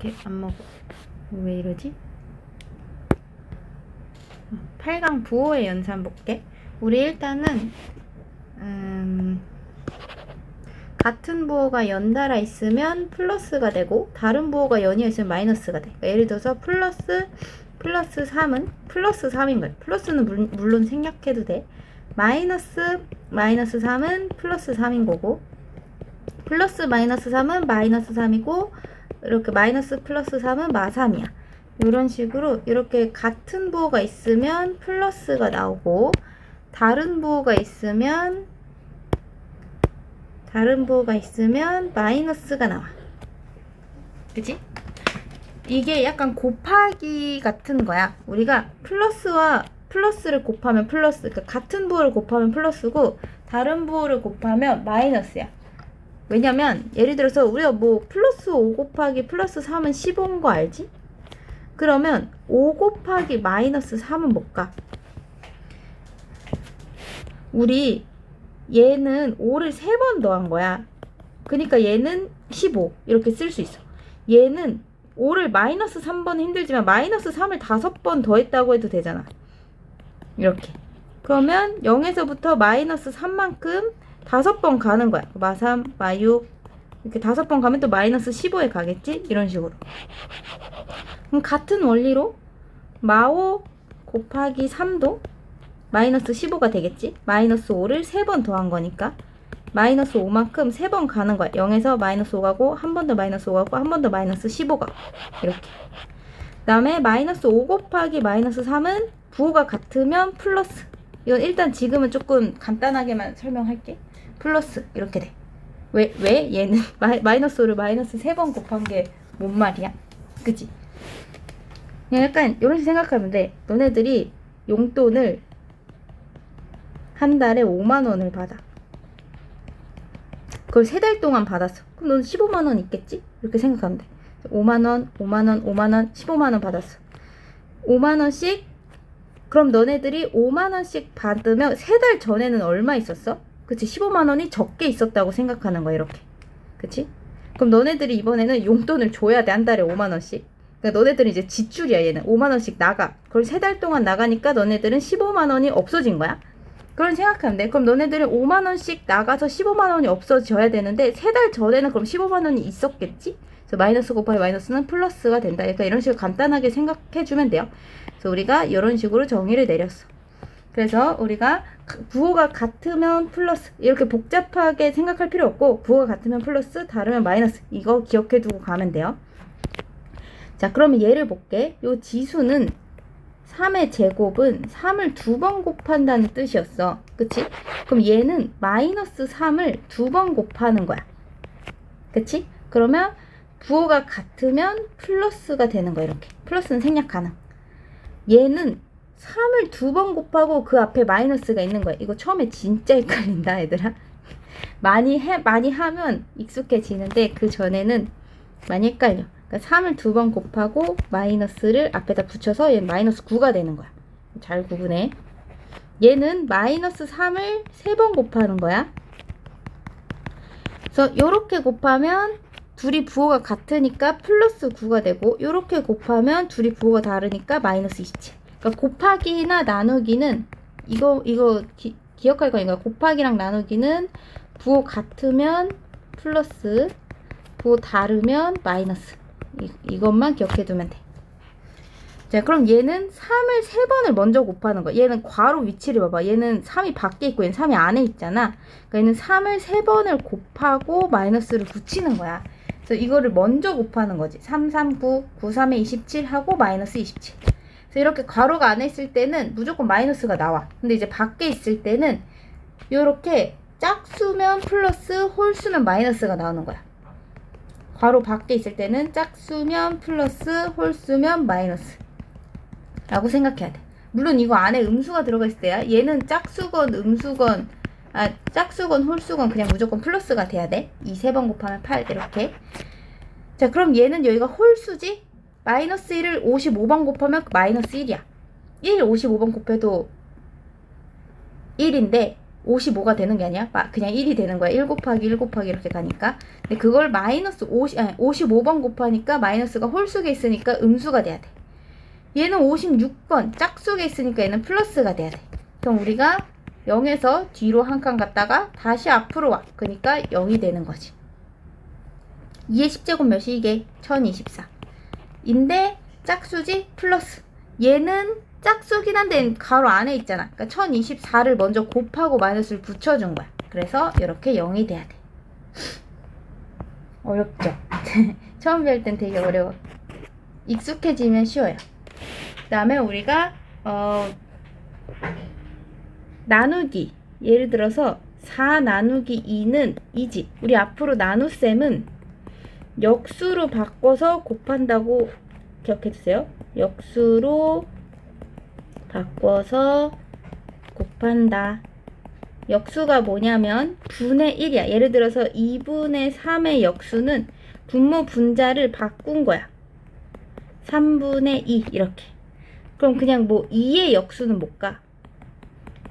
이렇게 안 먹어. 왜 이러지? 8강 부호의 연산 볼게. 우리 일단은 같은 부호가 연달아 있으면 플러스가 되고 다른 부호가 연이어 있으면 마이너스가 돼. 그러니까 예를 들어서 플러스 3은 플러스 3인 거야. 플러스는 물론 생략해도 돼. 마이너스 3은 플러스 3인 거고, 플러스 마이너스 3은 마이너스 3이고, 이렇게 마이너스 플러스 3은 마3이야. 이런 식으로 이렇게 같은 부호가 있으면 플러스가 나오고, 다른 부호가 있으면 마이너스가 나와. 그치? 이게 약간 곱하기 같은 거야. 우리가 플러스와 플러스를 곱하면 플러스, 그러니까 같은 부호를 곱하면 플러스고 다른 부호를 곱하면 마이너스야. 왜냐면 예를 들어서 우리가 뭐 플러스 5 곱하기 플러스 3은 15인 거 알지? 그러면 5 곱하기 마이너스 3은 뭘까? 우리 얘는 5를 3번 더한 거야. 그러니까 얘는 15 이렇게 쓸 수 있어. 얘는 5를 마이너스 3번 힘들지만 마이너스 3을 5번 더했다고 해도 되잖아. 이렇게. 그러면 0에서부터 마이너스 3만큼 5번 가는 거야. 마3, 마6 이렇게 5번 가면 또 마이너스 15에 가겠지? 이런 식으로. 그럼 같은 원리로 마5 곱하기 3도 마이너스 15가 되겠지? 마이너스 5를 3번 더한 거니까 마이너스 5만큼 3번 가는 거야. 0에서 마이너스 5 가고 한 번 더 마이너스 5 가고 한 번 더 마이너스 15 가고 이렇게. 그 다음에 마이너스 5 곱하기 마이너스 3은 부호가 같으면 플러스. 이건 일단 지금은 조금 간단하게만 설명할게. 플러스 이렇게 돼. 왜 얘는 마이너스 5를 마이너스 3번 곱한 게 뭔 말이야? 그치? 그냥 약간 이런 식으로 생각하면 돼. 너네들이 용돈을 한 달에 5만원을 받아. 그걸 3달 동안 받았어. 그럼 넌 15만원 있겠지? 이렇게 생각하면 돼. 5만원, 5만원, 5만원, 15만원 받았어. 5만원씩. 그럼 너네들이 5만원씩 받으면 3달 전에는 얼마 있었어? 그치? 15만원이 적게 있었다고 생각하는 거야. 이렇게. 그치? 그럼 너네들이 이번에는 용돈을 줘야 돼. 한 달에 5만원씩. 그러니까 너네들은 이제 지출이야. 얘는 5만원씩 나가. 그걸 3달 동안 나가니까 너네들은 15만원이 없어진 거야. 그런 생각하면 돼. 그럼 너네들은 5만원씩 나가서 15만원이 없어져야 되는데 3달 전에는 그럼 15만원이 있었겠지? 그래서 마이너스 곱하기 마이너스는 플러스가 된다. 그러니까 이런 식으로 간단하게 생각해주면 돼요. 그래서 우리가 이런 식으로 정의를 내렸어. 그래서 우리가 부호가 같으면 플러스 이렇게 복잡하게 생각할 필요 없고 부호가 같으면 플러스 다르면 마이너스 이거 기억해두고 가면 돼요. 자, 그러면 얘를 볼게. 요 지수는 3의 제곱은 3을 2번 곱한다는 뜻이었어. 그치? 그럼 얘는 마이너스 3을 2번 곱하는 거야. 그치? 그러면 부호가 같으면 플러스가 되는 거야. 이렇게. 플러스는 생략 가능. 얘는 3을 2번 곱하고 그 앞에 마이너스가 있는 거야. 이거 처음에 진짜 헷갈린다, 얘들아. 많이 하면 익숙해지는데 그 전에는 많이 헷갈려. 그러니까 3을 2번 곱하고 마이너스를 앞에다 붙여서 얘는 마이너스 9가 되는 거야. 잘 구분해. 얘는 마이너스 3을 3번 곱하는 거야. 그래서 이렇게 곱하면 둘이 부호가 같으니까 플러스 9가 되고 이렇게 곱하면 둘이 부호가 다르니까 마이너스 27. 그러니까 곱하기나 나누기는 이거 기억할 거니까 곱하기랑 나누기는 부호 같으면 플러스, 부호 다르면 마이너스. 이것만 기억해두면 돼. 자, 그럼 얘는 3을 3번을 먼저 곱하는 거야. 얘는 괄호 위치를 봐봐. 얘는 3이 밖에 있고 얘는 3이 안에 있잖아. 그러니까 얘는 3을 3번을 곱하고 마이너스를 붙이는 거야. 그래서 이거를 먼저 곱하는 거지. 3, 3, 9, 9, 3에 27 하고 마이너스 27. 그래서 이렇게 괄호가 안에 있을 때는 무조건 마이너스가 나와. 근데 이제 밖에 있을 때는 이렇게 짝수면 플러스, 홀수면 마이너스가 나오는 거야. 괄호 밖에 있을 때는 짝수면 플러스, 홀수면 마이너스 라고 생각해야 돼. 물론 이거 안에 음수가 들어가 있을 때야. 얘는 짝수건, 음수건, 짝수건, 홀수건 그냥 무조건 플러스가 돼야 돼. 2, 3번 곱하면 8 이렇게. 자, 그럼 얘는 여기가 홀수지? 마이너스 1을 55번 곱하면 마이너스 1이야. 1, 55번 곱해도 1인데 55가 되는 게 아니야. 그냥 1이 되는 거야. 1 곱하기 1 곱하기 이렇게 가니까. 근데 그걸 마이너스 55번 곱하니까 마이너스가 홀수에 있으니까 음수가 돼야 돼. 얘는 56번 짝수에 있으니까 얘는 플러스가 돼야 돼. 그럼 우리가 0에서 뒤로 한 칸 갔다가 다시 앞으로 와. 그러니까 0이 되는 거지. 2의 10제곱 몇이 이게? 1024. 인데 짝수지 플러스. 얘는 짝수긴 한데 가로 안에 있잖아. 그러니까 1024를 먼저 곱하고 마이너스를 붙여준 거야. 그래서 이렇게 0이 돼야 돼. 어렵죠? 처음 배울 땐 되게 어려워. 익숙해지면 쉬워요. 그 다음에 우리가 나누기. 예를 들어서 4 나누기 2는 2지. 우리 앞으로 나눗셈은 역수로 바꿔서 곱한다고 기억해주세요. 역수로 바꿔서 곱한다. 역수가 뭐냐면 분의 1이야. 예를 들어서 2분의 3의 역수는 분모 분자를 바꾼 거야. 3분의 2 이렇게. 그럼 그냥 뭐 2의 역수는 못 가.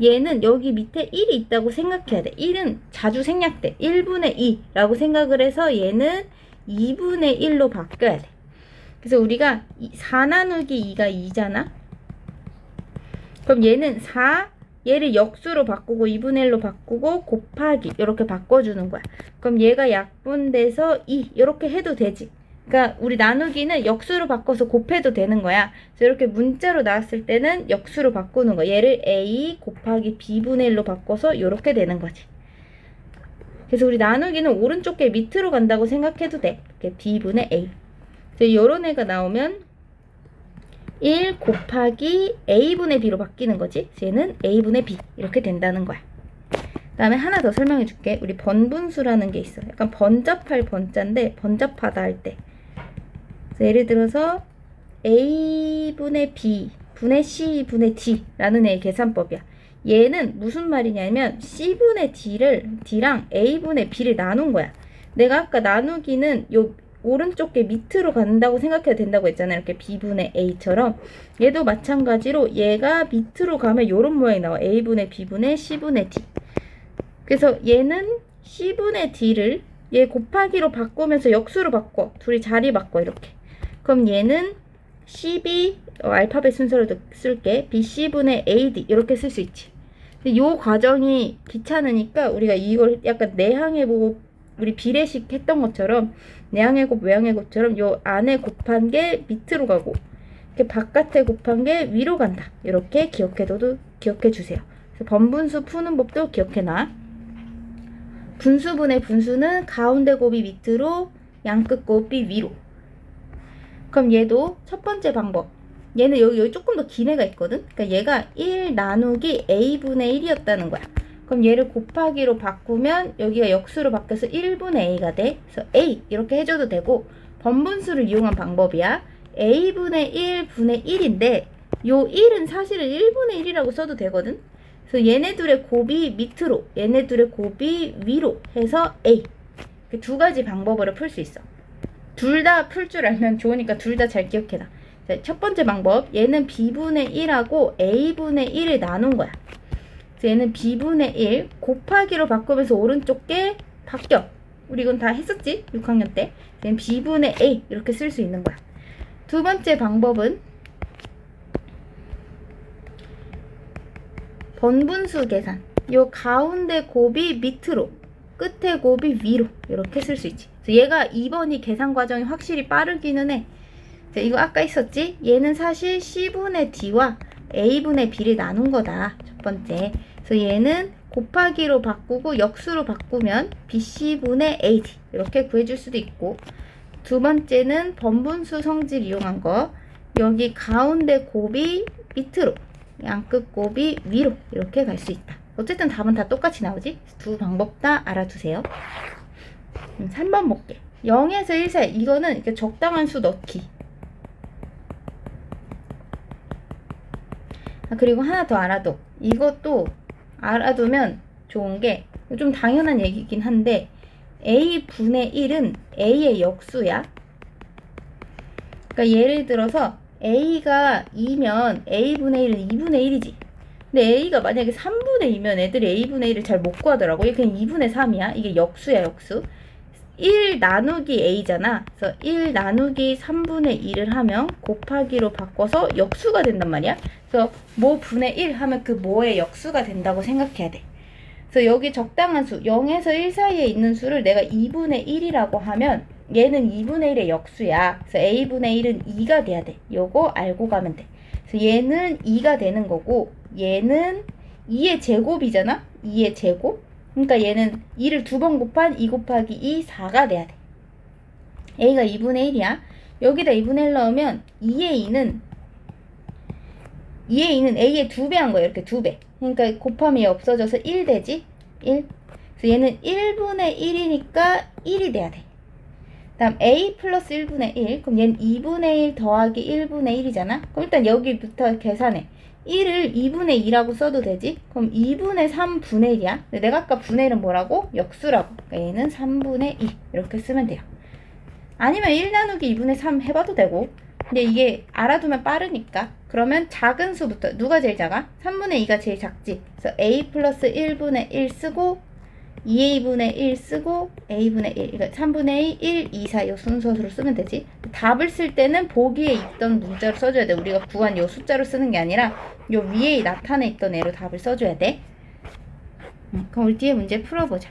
얘는 여기 밑에 1이 있다고 생각해야 돼. 1은 자주 생략돼. 1분의 2라고 생각을 해서 얘는 2분의 1로 바뀌어야 돼. 그래서 우리가 4 나누기 2가 2잖아. 그럼 얘는 4, 얘를 역수로 바꾸고 2분의 1로 바꾸고 곱하기 이렇게 바꿔주는 거야. 그럼 얘가 약분돼서 2 이렇게 해도 되지. 그러니까 우리 나누기는 역수로 바꿔서 곱해도 되는 거야. 그래서 이렇게 문자로 나왔을 때는 역수로 바꾸는 거야. 얘를 a 곱하기 b분의 1로 바꿔서 이렇게 되는 거지. 그래서 우리 나누기는 오른쪽 게 밑으로 간다고 생각해도 돼. 이렇게 b분의 a. 그래서 이런 애가 나오면 1 곱하기 a분의 b로 바뀌는 거지. 얘는 a분의 b 이렇게 된다는 거야. 그 다음에 하나 더 설명해 줄게. 우리 번분수라는 게 있어. 약간 번잡할 번자인데 번잡하다 할 때. 예를 들어서 a분의 b 분의 c분의 d라는 애의 계산법이야. 얘는 무슨 말이냐면 c분의 d랑 a분의 b를 나눈 거야. 내가 아까 나누기는 요 오른쪽 게 밑으로 간다고 생각해도 된다고 했잖아요. 이렇게 b분의 a처럼 얘도 마찬가지로 얘가 밑으로 가면 요런 모양이 나와. a분의 b분의 c분의 d. 그래서 얘는 c분의 d를 얘 곱하기로 바꾸면서 역수로 바꿔. 둘이 자리 바꿔 이렇게. 그럼 얘는 cb 알파벳 순서로 쓸게. bc분의 ad 이렇게 쓸 수 있지. 근데 요 과정이 귀찮으니까 우리가 이걸 약간 내항해보고 우리 비례식 했던 것처럼 내항의 곱 외항의 곱처럼 요 안에 곱한 게 밑으로 가고 이렇게 바깥에 곱한 게 위로 간다. 이렇게 기억해 주세요. 그래서 번분수 푸는 법도 기억해놔. 분수분의 분수는 가운데 곱이 밑으로 양끝 곱이 위로. 그럼 얘도 첫 번째 방법. 얘는 여기 조금 더 긴 애가 있거든. 그러니까 얘가 1 나누기 a분의 1이었다는 거야. 그럼 얘를 곱하기로 바꾸면 여기가 역수로 바뀌어서 1분의 a가 돼. 그래서 a 이렇게 해줘도 되고 번분수를 이용한 방법이야. a분의 1분의 1인데 요 1은 사실은 1분의 1이라고 써도 되거든. 그래서 얘네 둘의 곱이 밑으로 얘네 둘의 곱이 위로 해서 a. 두 가지 방법으로 풀 수 있어. 둘 다 풀 줄 알면 좋으니까 둘 다 잘 기억해놔. 자, 첫 번째 방법. 얘는 b분의 1하고 a분의 1을 나눈 거야. 얘는 b분의 1 곱하기로 바꾸면서 오른쪽 게 바뀌어. 우리 이건 다 했었지? 6학년 때. 얘는 b분의 a 이렇게 쓸 수 있는 거야. 두 번째 방법은 번분수 계산. 요 가운데 곱이 밑으로 끝에 곱이 위로 이렇게 쓸 수 있지. 그래서 얘가 2번이 계산 과정이 확실히 빠르기는 해. 자, 이거 아까 있었지? 얘는 사실 c분의 d와 a분의 b를 나눈 거다. 첫 번째. 그래서 얘는 곱하기로 바꾸고 역수로 바꾸면 bc분의 ad 이렇게 구해줄 수도 있고, 두 번째는 번분수 성질 이용한 거. 여기 가운데 곱이 밑으로 양끝 곱이 위로 이렇게 갈 수 있다. 어쨌든 답은 다 똑같이 나오지? 두 방법 다 알아두세요. 3번 볼게. 0에서 1 사이. 이거는 이렇게 적당한 수 넣기. 그리고 하나 더 알아둬. 이것도 알아두면 좋은 게 좀 당연한 얘기긴 한데 a분의 1은 a의 역수야. 그러니까 예를 들어서 a가 2면 a분의 1은 2분의 1이지. 근데 a가 만약에 3분의 2면 애들이 a분의 1을 잘 못 구하더라고. 이게 그냥 2분의 3이야. 이게 역수야, 역수. 1 나누기 a잖아. 그래서 1 나누기 3분의 2를 하면 곱하기로 바꿔서 역수가 된단 말이야. 그래서 뭐 분의 1 하면 그 뭐의 역수가 된다고 생각해야 돼. 그래서 여기 적당한 수, 0에서 1 사이에 있는 수를 내가 2분의 1이라고 하면 얘는 2분의 1의 역수야. 그래서 a분의 1은 2가 돼야 돼. 요거 알고 가면 돼. 그래서 얘는 2가 되는 거고 얘는 2의 제곱이잖아. 2의 제곱. 그러니까 얘는 2를 두 번 곱한 2 곱하기 2, 4가 돼야 돼. a가 2분의 1이야. 여기다 2분의 1 넣으면 2의 2는 a의 2배 한 거야. 이렇게 2배. 그러니까 곱하면 얘 없어져서 1 되지? 1. 그래서 얘는 1분의 1이니까 1이 돼야 돼. 다음 a 플러스 1분의 1. 그럼 얘는 2분의 1 더하기 1분의 1이잖아. 그럼 일단 여기부터 계산해. 1을 2분의 2라고 써도 되지? 그럼 2분의 3분의 1이야. 근데 내가 아까 분의 1은 뭐라고? 역수라고. 그러니까 얘는 3분의 2 이렇게 쓰면 돼요. 아니면 1 나누기 2분의 3 해봐도 되고. 근데 이게 알아두면 빠르니까. 그러면 작은 수부터 누가 제일 작아? 3분의 2가 제일 작지. 그래서 a 플러스 1분의 1 쓰고 2a분의 1 쓰고 a분의 1 이거 3분의 1, 2, 4 이 순서로 쓰면 되지. 답을 쓸 때는 보기에 있던 문자로 써줘야 돼. 우리가 구한 요 숫자로 쓰는 게 아니라 요 위에 나타내 있던 애로 답을 써줘야 돼. 그럼 우리 뒤에 문제 풀어보자.